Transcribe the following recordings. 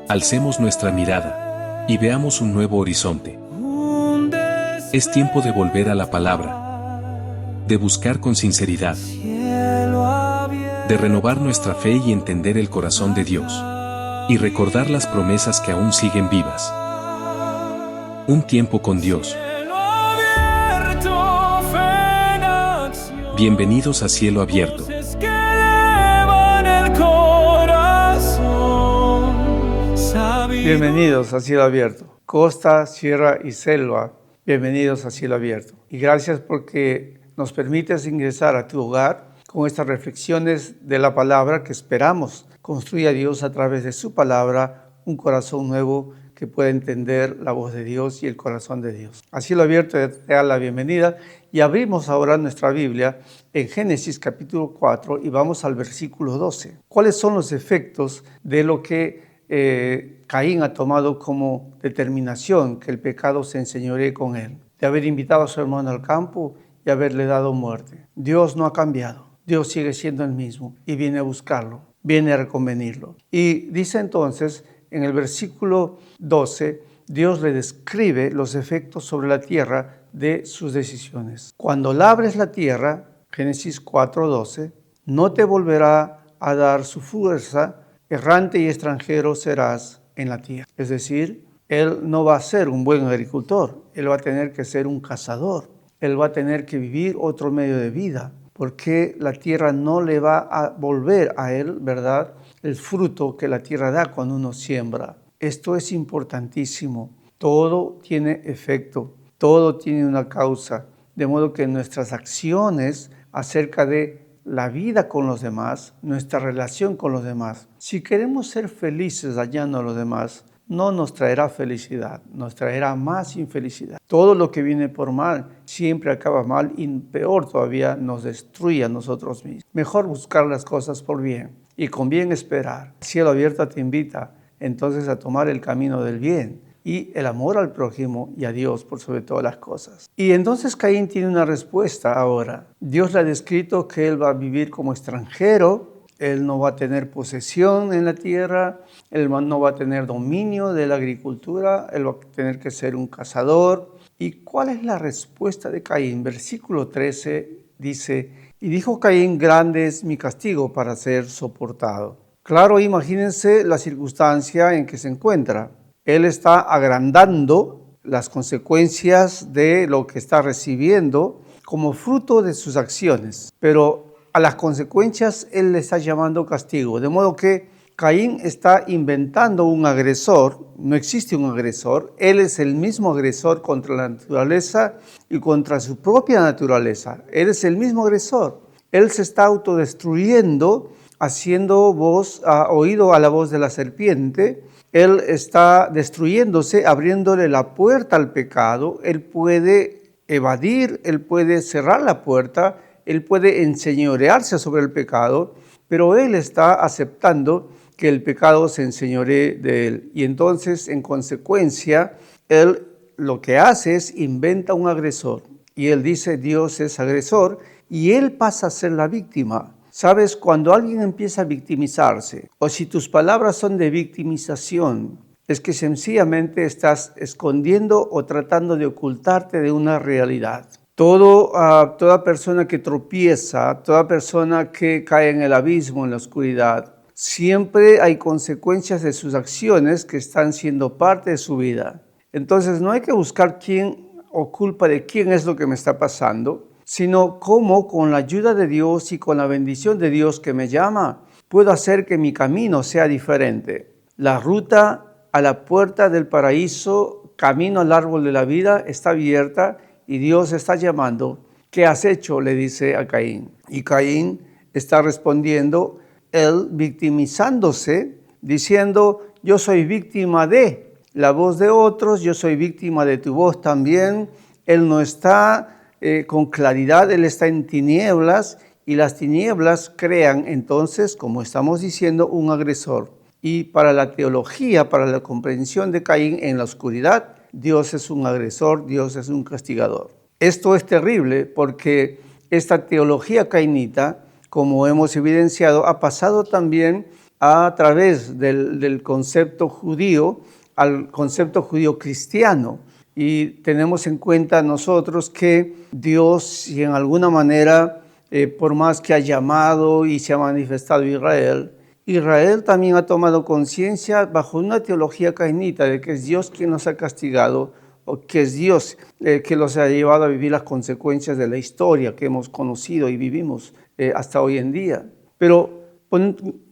Alcemos nuestra mirada y veamos un nuevo horizonte. Es tiempo de volver a la palabra, de buscar con sinceridad, de renovar nuestra fe y entender el corazón de Dios, y recordar las promesas que aún siguen vivas. Un tiempo con Dios. Bienvenidos a Cielo Abierto. Bienvenidos a Cielo Abierto. Costa, sierra y selva, bienvenidos a Cielo Abierto. Y gracias porque nos permites ingresar a tu hogar con estas reflexiones de la palabra que esperamos construya Dios a través de su palabra un corazón nuevo que pueda entender la voz de Dios y el corazón de Dios. A Cielo Abierto te da la bienvenida y abrimos ahora nuestra Biblia en Génesis capítulo 4 y vamos al versículo 12. ¿Cuáles son los efectos de lo que Caín ha tomado como determinación que el pecado se enseñoree con él? De haber invitado a su hermano al campo y haberle dado muerte. Dios no ha cambiado. Dios sigue siendo el mismo y viene a buscarlo, viene a reconvenirlo. Y dice entonces en el versículo 12, Dios le describe los efectos sobre la tierra de sus decisiones. Cuando labres la tierra, Génesis 4:12, no te volverá a dar su fuerza, errante y extranjero serás en la tierra. Es decir, él no va a ser un buen agricultor, él va a tener que ser un cazador, él va a tener que vivir otro medio de vida, porque la tierra no le va a volver a él, ¿verdad?, el fruto que la tierra da cuando uno siembra. Esto es importantísimo. Todo tiene efecto, todo tiene una causa, de modo que nuestras acciones acerca de la vida con los demás, nuestra relación con los demás, si queremos ser felices dañando a los demás, no nos traerá felicidad, nos traerá más infelicidad. Todo lo que viene por mal siempre acaba mal y peor todavía nos destruye a nosotros mismos. Mejor buscar las cosas por bien y con bien esperar. Cielo Abierto te invita entonces a tomar el camino del bien y el amor al prójimo y a Dios por sobre todas las cosas. Y entonces Caín tiene una respuesta ahora. Dios le ha descrito que él va a vivir como extranjero, él no va a tener posesión en la tierra, él no va a tener dominio de la agricultura, él va a tener que ser un cazador. ¿Y cuál es la respuesta de Caín? Versículo 13 dice, y dijo Caín, grande es mi castigo para ser soportado. Claro, imagínense la circunstancia en que se encuentra. Él está agrandando las consecuencias de lo que está recibiendo como fruto de sus acciones, pero a las consecuencias él le está llamando castigo, de modo que Caín está inventando un agresor. No existe un agresor, él es el mismo agresor contra la naturaleza y contra su propia naturaleza. Él es el mismo agresor, él se está autodestruyendo, haciendo oído a la voz de la serpiente. Él está destruyéndose, abriéndole la puerta al pecado. Él puede evadir, él puede cerrar la puerta, él puede enseñorearse sobre el pecado, pero él está aceptando que el pecado se enseñoree de él. Y entonces, en consecuencia, él lo que hace es inventa un agresor. Y él dice, Dios es agresor, y él pasa a ser la víctima. ¿Sabes? Cuando alguien empieza a victimizarse, o si tus palabras son de victimización, es que sencillamente estás escondiendo o tratando de ocultarte de una realidad. Toda persona que tropieza, toda persona que cae en el abismo, en la oscuridad, siempre hay consecuencias de sus acciones que están siendo parte de su vida. Entonces no hay que buscar quién o culpa de quién es lo que me está pasando, sino cómo con la ayuda de Dios y con la bendición de Dios que me llama, puedo hacer que mi camino sea diferente. La ruta a la puerta del paraíso, camino al árbol de la vida, está abierta y Dios está llamando. ¿Qué has hecho?, le dice a Caín. Y Caín está respondiendo, él victimizándose, diciendo, yo soy víctima de la voz de otros, yo soy víctima de tu voz también. Él no está con claridad, él está en tinieblas y las tinieblas crean entonces, como estamos diciendo, un agresor. Y para la teología, para la comprensión de Caín en la oscuridad, Dios es un agresor, Dios es un castigador. Esto es terrible porque esta teología cainita, como hemos evidenciado, ha pasado también a través del concepto judío al concepto judío cristiano. Y tenemos en cuenta nosotros que Dios, si en alguna manera, por más que ha llamado y se ha manifestado Israel también ha tomado conciencia bajo una teología cainita de que es Dios quien nos ha castigado, o que es Dios que los ha llevado a vivir las consecuencias de la historia que hemos conocido y vivimos hasta hoy en día. Pero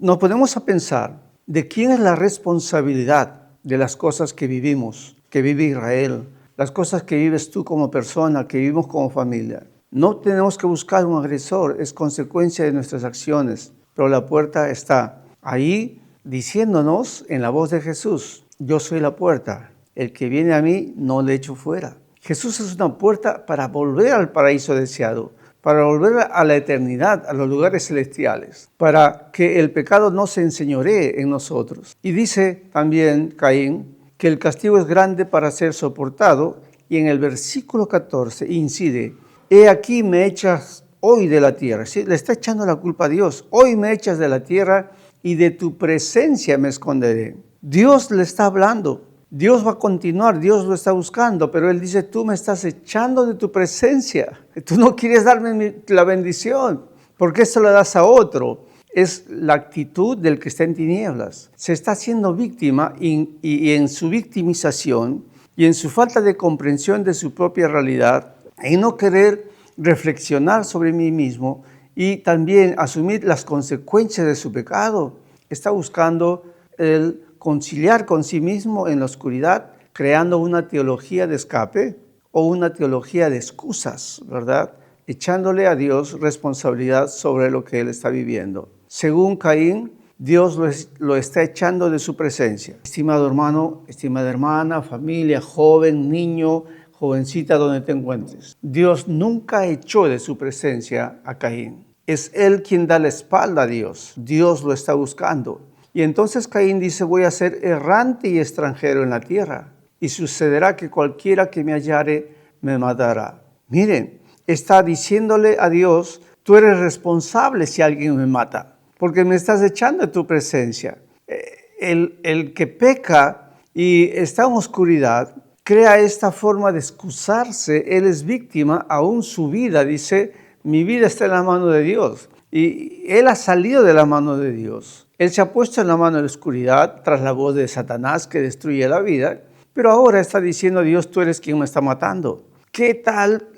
nos ponemos a pensar de quién es la responsabilidad de las cosas que vivimos, que vive Israel, las cosas que vives tú como persona, que vivimos como familia. No tenemos que buscar un agresor, es consecuencia de nuestras acciones, pero la puerta está ahí diciéndonos en la voz de Jesús: yo soy la puerta, el que viene a mí no le echo fuera. Jesús es una puerta para volver al paraíso deseado, para volver a la eternidad, a los lugares celestiales, para que el pecado no se enseñoree en nosotros. Y dice también Caín que el castigo es grande para ser soportado, y en el versículo 14 incide: he aquí me echas hoy de la tierra. ¿Sí? Le está echando la culpa a Dios. Hoy me echas de la tierra y de tu presencia me esconderé. Dios le está hablando. Dios va a continuar, Dios lo está buscando, pero Él dice: tú me estás echando de tu presencia. Tú no quieres darme la bendición. ¿Por qué se la das a otro? Es la actitud del que está en tinieblas. Se está haciendo víctima y en su victimización y en su falta de comprensión de su propia realidad, en no querer reflexionar sobre mí mismo y también asumir las consecuencias de su pecado, está buscando el conciliar con sí mismo en la oscuridad, creando una teología de escape o una teología de excusas, ¿verdad? Echándole a Dios responsabilidad sobre lo que él está viviendo. Según Caín, Dios lo está echando de su presencia. Estimado hermano, estimada hermana, familia, joven, niño, jovencita, donde te encuentres, Dios nunca echó de su presencia a Caín. Es él quien da la espalda a Dios. Dios lo está buscando. Y entonces Caín dice: voy a ser errante y extranjero en la tierra, y sucederá que cualquiera que me hallare me matará. Miren, está diciéndole a Dios: tú eres responsable si alguien me mata, porque me estás echando de tu presencia. El que peca y está en oscuridad crea esta forma de excusarse. Él es víctima, aún su vida, dice: mi vida está en la mano de Dios. Y él ha salido de la mano de Dios. Él se ha puesto en la mano de la oscuridad tras la voz de Satanás que destruye la vida, pero ahora está diciendo a Dios: tú eres quien me está matando. ¿Qué tal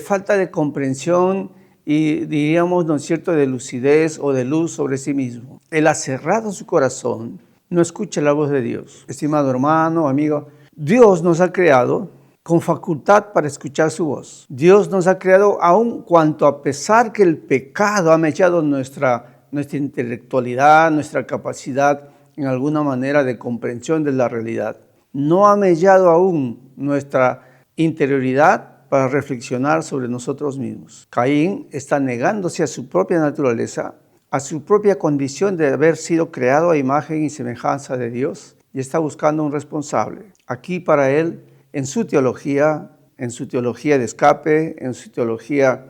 falta de comprensión y, diríamos, ¿no es cierto?, de lucidez o de luz sobre sí mismo? Él ha cerrado su corazón, no escucha la voz de Dios. Estimado hermano, amigo, Dios nos ha creado con facultad para escuchar su voz. Dios nos ha creado aun cuanto a pesar que el pecado ha mechado nuestra intelectualidad, nuestra capacidad en alguna manera de comprensión de la realidad. No ha mellado aún nuestra interioridad para reflexionar sobre nosotros mismos. Caín está negándose a su propia naturaleza, a su propia condición de haber sido creado a imagen y semejanza de Dios, y está buscando un responsable. Aquí para él, en su teología de escape, en su teología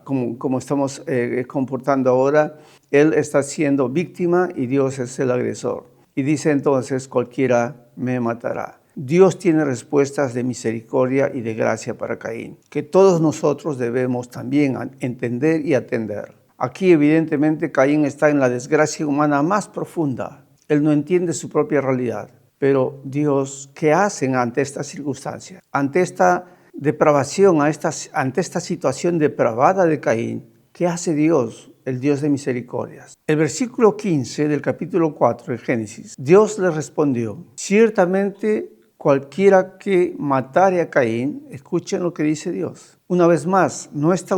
como estamos comportando ahora, él está siendo víctima y Dios es el agresor. Y dice entonces: cualquiera me matará. Dios tiene respuestas de misericordia y de gracia para Caín, que todos nosotros debemos también entender y atender. Aquí evidentemente Caín está en la desgracia humana más profunda. Él no entiende su propia realidad. Pero Dios, ¿qué hacen ante esta circunstancia? Ante esta depravación, ante esta situación depravada de Caín, ¿qué hace Dios, el Dios de misericordias? El versículo 15 del capítulo 4 de Génesis: Dios le respondió: ciertamente cualquiera que matare a Caín, escuchen lo que dice Dios. Una vez más, no está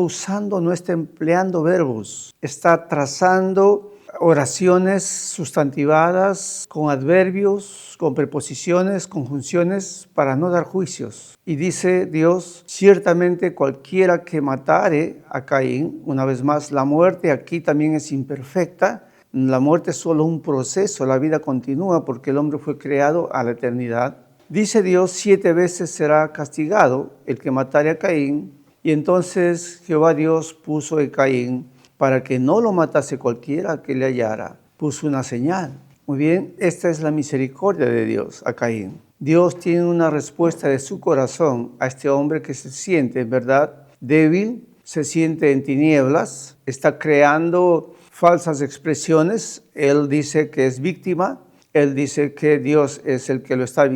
empleando verbos, está trazando oraciones sustantivadas con adverbios, con preposiciones, conjunciones, para no dar juicios. Y dice Dios: ciertamente cualquiera que matare a Caín. Una vez más, la muerte aquí también es imperfecta. La muerte es solo un proceso, la vida continúa porque el hombre fue creado a la eternidad. Dice Dios: 7 veces será castigado el que matare a Caín. Y entonces Jehová Dios puso a Caín para que no lo matase cualquiera que le hallara, puso una señal. Muy bien, esta es la misericordia de Dios a Caín. Dios tiene una respuesta de su corazón a este hombre que se siente, en verdad, débil, se siente en tinieblas, está creando falsas expresiones. Él dice que es víctima, él dice que Dios es el que lo está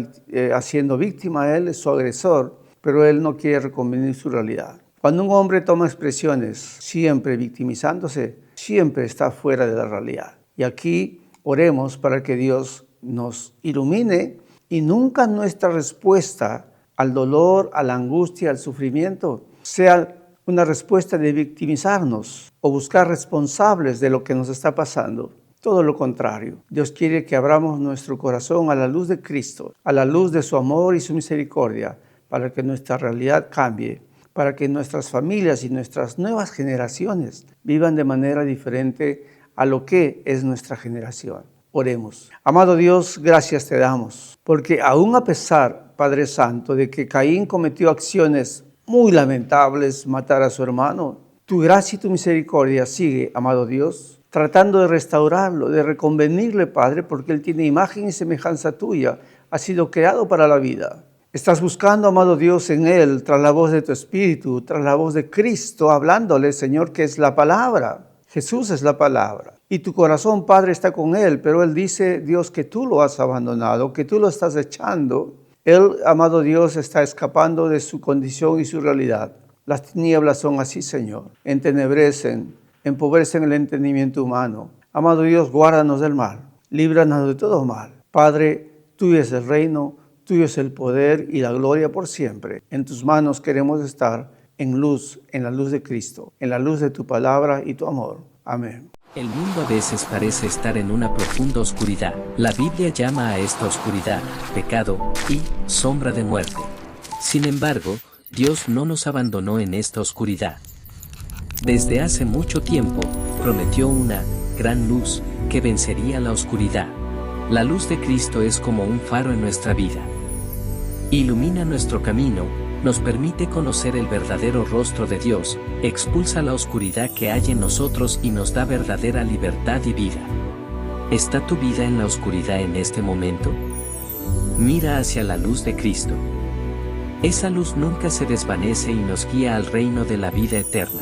haciendo víctima, él es su agresor, pero él no quiere reconvenir su realidad. Cuando un hombre toma expresiones siempre victimizándose, siempre está fuera de la realidad. Y aquí oremos para que Dios nos ilumine y nunca nuestra respuesta al dolor, a la angustia, al sufrimiento sea una respuesta de victimizarnos o buscar responsables de lo que nos está pasando. Todo lo contrario. Dios quiere que abramos nuestro corazón a la luz de Cristo, a la luz de su amor y su misericordia, para que nuestra realidad cambie, para que nuestras familias y nuestras nuevas generaciones vivan de manera diferente a lo que es nuestra generación. Oremos. Amado Dios, gracias te damos, porque aún a pesar, Padre Santo, de que Caín cometió acciones muy lamentables, matar a su hermano, tu gracia y tu misericordia sigue, amado Dios, tratando de restaurarlo, de reconvenirle, Padre, porque él tiene imagen y semejanza tuya, ha sido creado para la vida. Estás buscando, amado Dios, en él, tras la voz de tu Espíritu, tras la voz de Cristo, hablándole, Señor, que es la palabra. Jesús es la palabra. Y tu corazón, Padre, está con él, pero él dice, Dios, que tú lo has abandonado, que tú lo estás echando. Él, amado Dios, está escapando de su condición y su realidad. Las tinieblas son así, Señor. Entenebrecen, empobrecen el entendimiento humano. Amado Dios, guárdanos del mal. Líbranos de todo mal. Padre, tuyo es el reino, tuyo es el poder y la gloria por siempre. En tus manos queremos estar en luz, en la luz de Cristo, en la luz de tu palabra y tu amor. Amén. El mundo a veces parece estar en una profunda oscuridad. La Biblia llama a esta oscuridad pecado y sombra de muerte. Sin embargo, Dios no nos abandonó en esta oscuridad. Desde hace mucho tiempo, prometió una gran luz que vencería la oscuridad. La luz de Cristo es como un faro en nuestra vida. Ilumina nuestro camino, nos permite conocer el verdadero rostro de Dios, expulsa la oscuridad que hay en nosotros y nos da verdadera libertad y vida. ¿Está tu vida en la oscuridad en este momento? Mira hacia la luz de Cristo. Esa luz nunca se desvanece y nos guía al reino de la vida eterna.